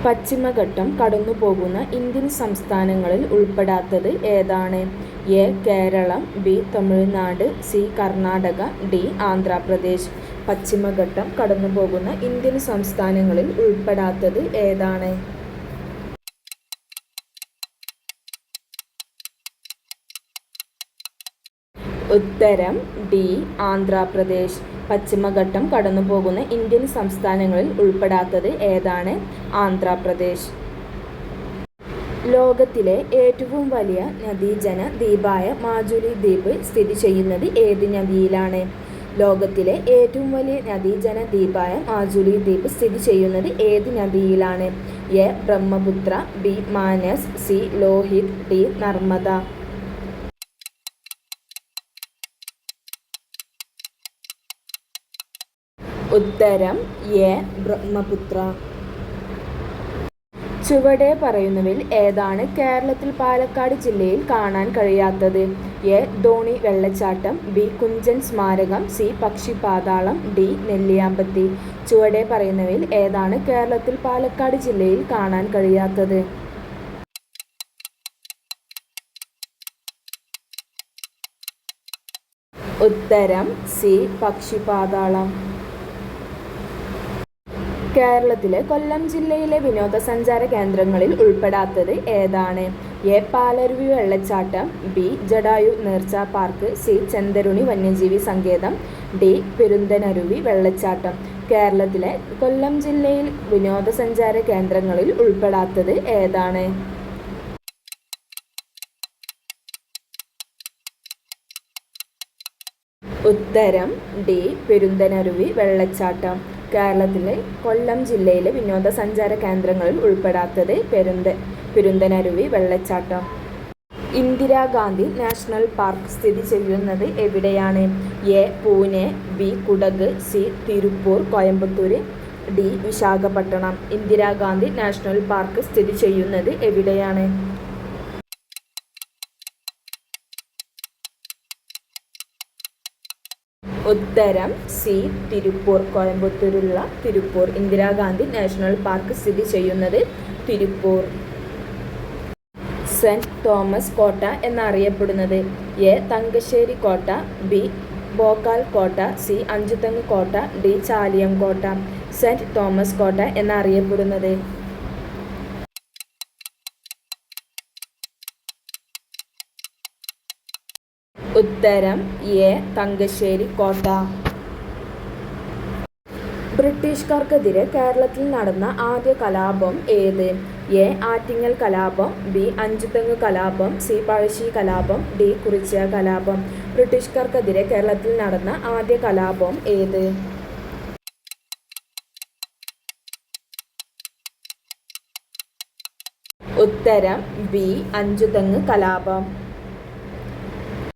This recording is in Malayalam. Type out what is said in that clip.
പശ്ചിമഘട്ടം കടന്നുപോകുന്ന ഇന്ത്യൻ സംസ്ഥാനങ്ങളിൽ ഉൾപ്പെടാത്തത് ഏതാണ്? A. Keralam, B. Tamil Nadu, C. Karnataka, D. Andhra Pradesh. പശ്ചിമഘട്ടം കടന്നുപോകുന്ന ഇന്ത്യൻ സംസ്ഥാനങ്ങളിൽ ഉൾപ്പെടാത്തത് ഏതാണ്? ഉത്തരം ഡി. ആന്ധ്രാപ്രദേശ്. പശ്ചിമഘട്ടം കടന്നുപോകുന്ന ഇന്ത്യൻ സംസ്ഥാനങ്ങളിൽ ഉൾപ്പെടാത്തത് ഏതാണ്? ആന്ധ്രാപ്രദേശ്. ലോകത്തിലെ ഏറ്റവും വലിയ നദീജല ദ്വീപായ മാജുലി ദ്വീപ് സ്ഥിതി ചെയ്യുന്നത് ഏത് നദിയിലാണ്? ലോകത്തിലെ ഏറ്റവും വലിയ നദീജല ദ്വീപായ മാജുലി ദ്വീപ് സ്ഥിതി ചെയ്യുന്നത് ഏത് നദിയിലാണ്? A. Brahmaputra, B. Manas, C. Lohit, D. Narmada. ഉത്തരം എ. ബ്രഹ്മപുത്ര. ചുവടെ പറയുന്നവയിൽ ഏതാണ് കേരളത്തിൽ പാലക്കാട് ജില്ലയിൽ കാണാൻ കഴിയാത്തത്? എ. ധോണി വെള്ളച്ചാട്ടം, ബി. കുഞ്ചൻ സ്മാരകം, സി. പക്ഷിപാതാളം, ഡി. നെല്ലിയാമ്പതി. ചുവടെ പറയുന്നവയിൽ ഏതാണ് കേരളത്തിൽ പാലക്കാട് ജില്ലയിൽ കാണാൻ കഴിയാത്തത്? ഉത്തരം സി. പക്ഷിപാതാളം. കേരളത്തിലെ കൊല്ലം ജില്ലയിലെ വിനോദസഞ്ചാര കേന്ദ്രങ്ങളിൽ ഉൾപ്പെടാത്തത് ഏതാണ്? എ. പാലരുവി വെള്ളച്ചാട്ടം, ബി. ജടായു നീർച്ച പാർക്ക്, സി. ചെന്തരുണി വന്യജീവി സങ്കേതം, ഡി. പെരുന്തനരുവി വെള്ളച്ചാട്ടം. കേരളത്തിലെ കൊല്ലം ജില്ലയിൽ വിനോദസഞ്ചാര കേന്ദ്രങ്ങളിൽ ഉൾപ്പെടാത്തത് ഏതാണ്? ഉത്തരം ഡി. പെരുന്തനരുവി വെള്ളച്ചാട്ടം. കേരളത്തിലെ കൊല്ലം ജില്ലയിലെ വിനോദസഞ്ചാര കേന്ദ്രങ്ങളിൽ ഉൾപ്പെടാത്തത് പെരുന്തനരുവി വെള്ളച്ചാട്ടം. ഇന്ദിരാഗാന്ധി നാഷണൽ പാർക്ക് സ്ഥിതി ചെയ്യുന്നത് എവിടെയാണ്? A. Pune, B. Kodagu, C. Tiruppur Coimbatore, D. Visakhapatnam. Indira Gandhi national park സ്ഥിതി ചെയ്യുന്നത് എവിടെയാണ്? ഉത്തരം C. Tiruppur. കോയമ്പത്തൂരുള്ള Tiruppur. Indira Gandhi national park സ്ഥിതി ചെയ്യുന്നത് തിരുപ്പൂർ. സെന്റ് തോമസ് കോട്ട എന്നറിയപ്പെടുന്നത്? എ. തങ്കശ്ശേരി കോട്ട, ബി. ഭോക്കാൽ കോട്ട, സി. അഞ്ചുതെങ്ങ് കോട്ട, ഡി. ചാലിയം കോട്ട. സെന്റ് തോമസ് കോട്ട എന്നറിയപ്പെടുന്നത്? ഉത്തരം എ. തങ്കശ്ശേരി കോട്ട. ബ്രിട്ടീഷുകാർക്കെതിരെ കേരളത്തിൽ നടന്ന ആദ്യ കലാപം ഏത്? എ. ആറ്റിങ്ങൽ കലാപം, ബി. അഞ്ചുതെങ്ങ് കലാപം, സി. പഴശ്ശി കലാപം, ഡി. കുറിച്യ കലാപം. ബ്രിട്ടീഷുകാർക്കെതിരെ കേരളത്തിൽ നടന്ന ആദ്യ കലാപം ഏത്? ഉത്തരം ബി. അഞ്ചുതെങ്ങ് കലാപം.